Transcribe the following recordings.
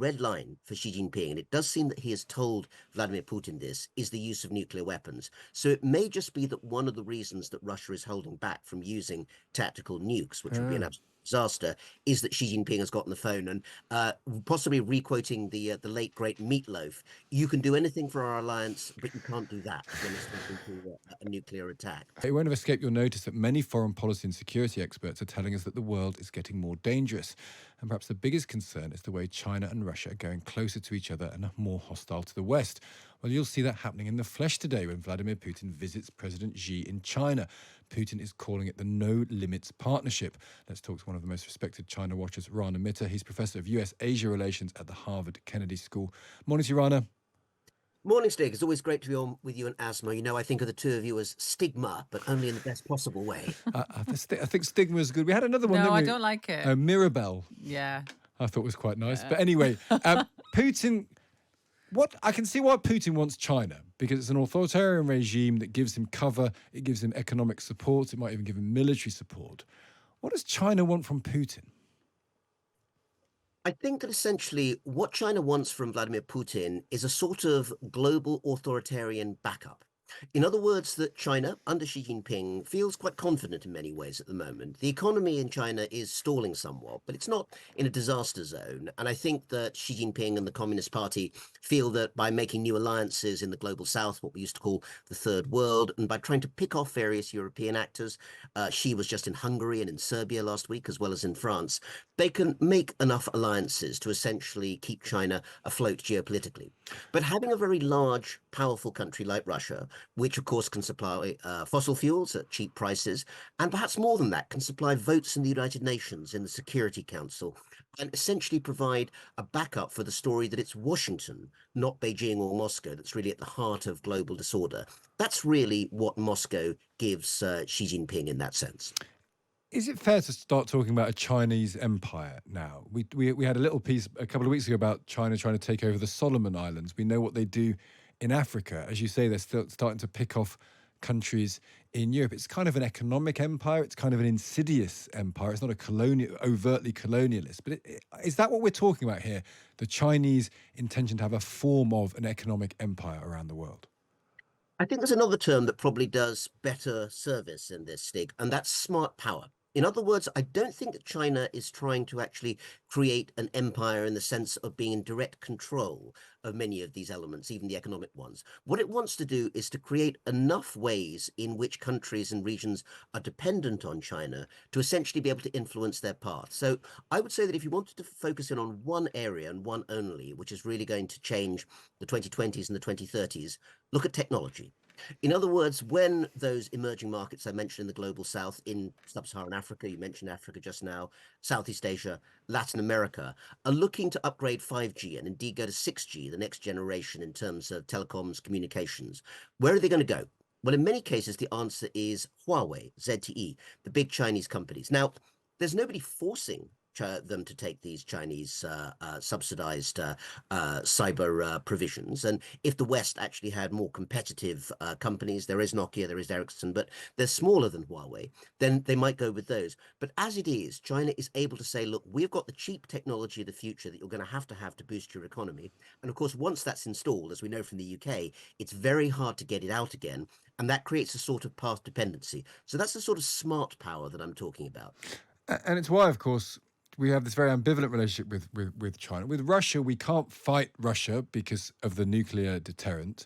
red line for Xi Jinping, and it does seem that he has told Vladimir Putin this, is the use of nuclear weapons. So it may just be that one of the reasons that Russia is holding back from using tactical nukes, which would be an Ah. absolute disaster, is that Xi Jinping has got on the phone and possibly requoting the late great Meatloaf. You can do anything for our alliance, but you can't do that when it's come to a nuclear attack. It won't have escaped your notice that many foreign policy and security experts are telling us that the world is getting more dangerous. And perhaps the biggest concern is the way China and Russia are going closer to each other and are more hostile to the West. Well, you'll see that happening in the flesh today when Vladimir Putin visits President Xi in China. Putin is calling it the No Limits Partnership. Let's talk to one of the most respected China watchers, Rana Mitter. He's Professor of US-Asia Relations at the Harvard Kennedy School. Morning to you, Rana. Morning, Stig. It's always great to be on with you and Asma. You know, I think of the two of you as stigma, but only in the best possible way. I think stigma is good. We had another one, No, didn't we? I don't like it. Mirabelle. Yeah. I thought was quite nice. But anyway, Putin, I can see why Putin wants China, because it's an authoritarian regime that gives him cover, it gives him economic support, it might even give him military support. What does China want from Putin? I think that essentially what China wants from Vladimir Putin is a sort of global authoritarian backup. In other words, that China, under Xi Jinping, feels quite confident in many ways at the moment. The economy in China is stalling somewhat, but it's not in a disaster zone. And I think that Xi Jinping and the Communist Party feel that by making new alliances in the global south, what we used to call the third world, and by trying to pick off various European actors, Xi was just in Hungary and in Serbia last week, as well as in France, they can make enough alliances to essentially keep China afloat geopolitically. But having a very large, powerful country like Russia, which of course can supply fossil fuels at cheap prices, and perhaps more than that, can supply votes in the United Nations, in the Security Council, and essentially provide a backup for the story that it's Washington, not Beijing or Moscow, that's really at the heart of global disorder. That's really what Moscow gives Xi Jinping in that sense. Is it fair to start talking about a Chinese empire now? We had a little piece a couple of weeks ago about China trying to take over the Solomon Islands. We know what they do in Africa. As you say, they're still starting to pick off countries in Europe. It's kind of an economic empire. It's kind of an insidious empire. It's not a overtly colonialist. But is that what we're talking about here? The Chinese intention to have a form of an economic empire around the world? I think there's another term that probably does better service in this, Stig, and that's smart power. In other words, I don't think that China is trying to actually create an empire in the sense of being in direct control of many of these elements, even the economic ones. What it wants to do is to create enough ways in which countries and regions are dependent on China to essentially be able to influence their path. So I would say that if you wanted to focus in on one area and one only, which is really going to change the 2020s and the 2030s, look at technology. In other words, when those emerging markets I mentioned in the global south, in sub-Saharan Africa, you mentioned Africa just now, Southeast Asia, Latin America, are looking to upgrade 5G and indeed go to 6G, the next generation in terms of telecoms communications, where are they going to go? Well, in many cases, the answer is Huawei, ZTE, the big Chinese companies. Now, there's nobody forcing them to take these Chinese subsidized cyber provisions. And if the West actually had more competitive companies, there is Nokia, there is Ericsson, but they're smaller than Huawei, then they might go with those. But as it is, China is able to say, look, we've got the cheap technology of the future that you're going to have to boost your economy. And of course, once that's installed, as we know from the UK, it's very hard to get it out again. And that creates a sort of path dependency. So that's the sort of smart power that I'm talking about. And it's why, of course, we have this very ambivalent relationship with China. With Russia, we can't fight Russia because of the nuclear deterrent.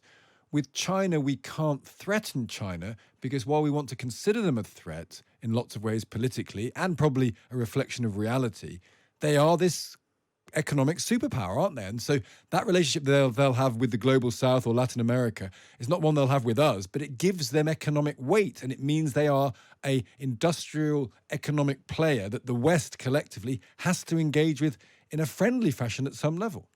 With China, we can't threaten China because while we want to consider them a threat in lots of ways politically and probably a reflection of reality, they are this economic superpower, aren't they? And so that relationship they'll have with the global south or Latin America is not one they'll have with us, but it gives them economic weight, and it means they are a industrial economic player that the West collectively has to engage with in a friendly fashion at some level.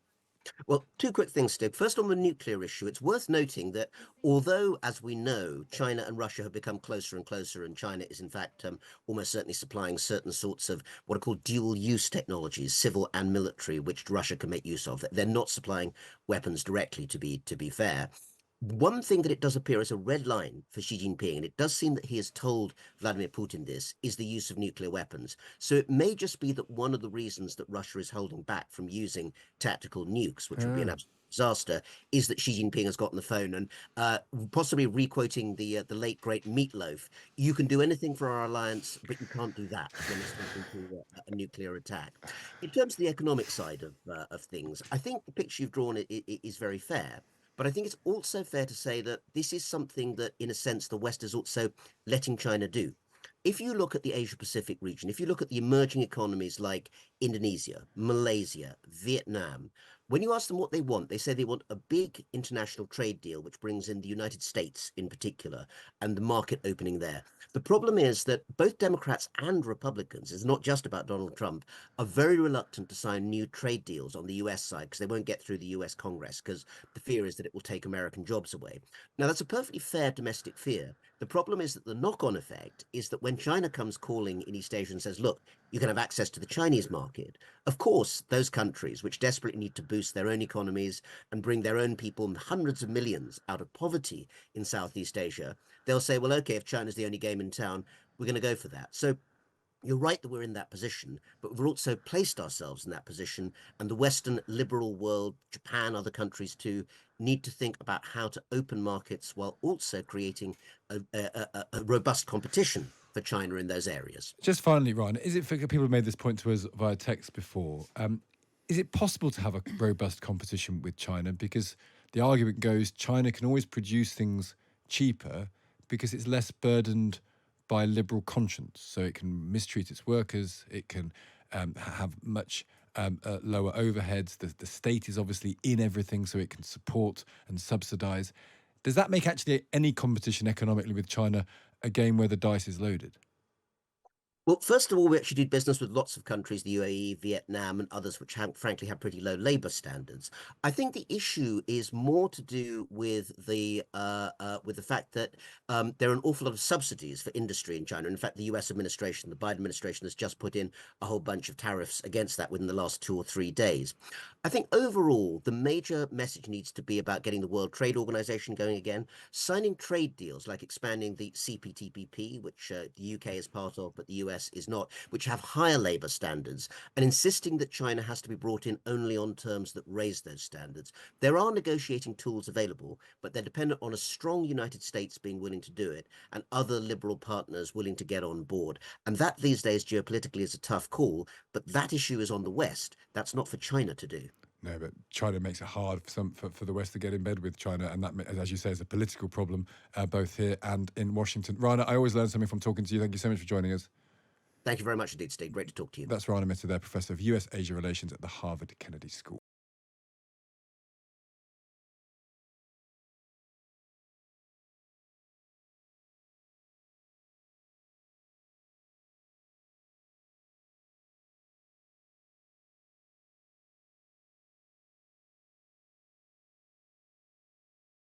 Well, two quick things, Steve. First, on the nuclear issue, it's worth noting that although, as we know, China and Russia have become closer and closer, and China is in fact almost certainly supplying certain sorts of what are called dual-use technologies, civil and military, which Russia can make use of. They're not supplying weapons directly, to be fair. One thing that it does appear as a red line for Xi Jinping, and it does seem that he has told Vladimir Putin this, is the use of nuclear weapons. So it may just be that one of the reasons that Russia is holding back from using tactical nukes, which would be an Ah. absolute disaster, is that Xi Jinping has gotten the phone and possibly requoting the late great Meatloaf. You can do anything for our alliance, but you can't do that when it's come to a nuclear attack. In terms of the economic side of things, I think the picture you've drawn is very fair. But I think it's also fair to say that this is something that, in a sense, the West is also letting China do. If you look at the Asia Pacific region, if you look at the emerging economies like Indonesia, Malaysia, Vietnam, when you ask them what they want, they say they want a big international trade deal, which brings in the United States in particular and the market opening there. The problem is that both Democrats and Republicans, it's not just about Donald Trump, are very reluctant to sign new trade deals on the US side because they won't get through the US Congress because the fear is that it will take American jobs away. Now, that's a perfectly fair domestic fear. The problem is that the knock-on effect is that when China comes calling in East Asia and says, look, you can have access to the Chinese market, of course, those countries which desperately need to boost their own economies and bring their own people, hundreds of millions, out of poverty in Southeast Asia, they'll say, well, okay, if China's the only game in town, we're going to go for that. So you're right that we're in that position, but we've also placed ourselves in that position. And the Western liberal world, Japan, other countries too, need to think about how to open markets while also creating a robust competition for China in those areas. Just finally, Ryan, is it for people have made this point to us via text before? Is it possible to have a robust competition with China? Because the argument goes China can always produce things cheaper because it's less burdened by liberal conscience. So it can mistreat its workers, it can have much lower overheads. The state is obviously in everything, so it can support and subsidize. Does that make actually any competition economically with China a game where the dice is loaded? Well, first of all, we actually do business with lots of countries, the UAE, Vietnam, and others which frankly have pretty low labor standards. I think the issue is more to do with the fact that there are an awful lot of subsidies for industry in China. In fact, the U.S. administration, the Biden administration, has just put in a whole bunch of tariffs against that within the last 2 or 3 days. I think overall, the major message needs to be about getting the World Trade Organization going again, signing trade deals like expanding the CPTPP, which the UK is part of, but the US is not, which have higher labor standards, and insisting that China has to be brought in only on terms that raise those standards. There are negotiating tools available, but they're dependent on a strong United States being willing to do it and other liberal partners willing to get on board. And that these days geopolitically is a tough call, but that issue is on the West. That's not for China to do. No, but China makes it hard for the West to get in bed with China, and that, as you say, is a political problem both here and in Washington. Rana, I always learn something from talking to you. Thank you so much for joining us. Thank you very much indeed, Steve. Great to talk to you. That's Rana Mitter there, Professor of US Asia Relations at the Harvard Kennedy School.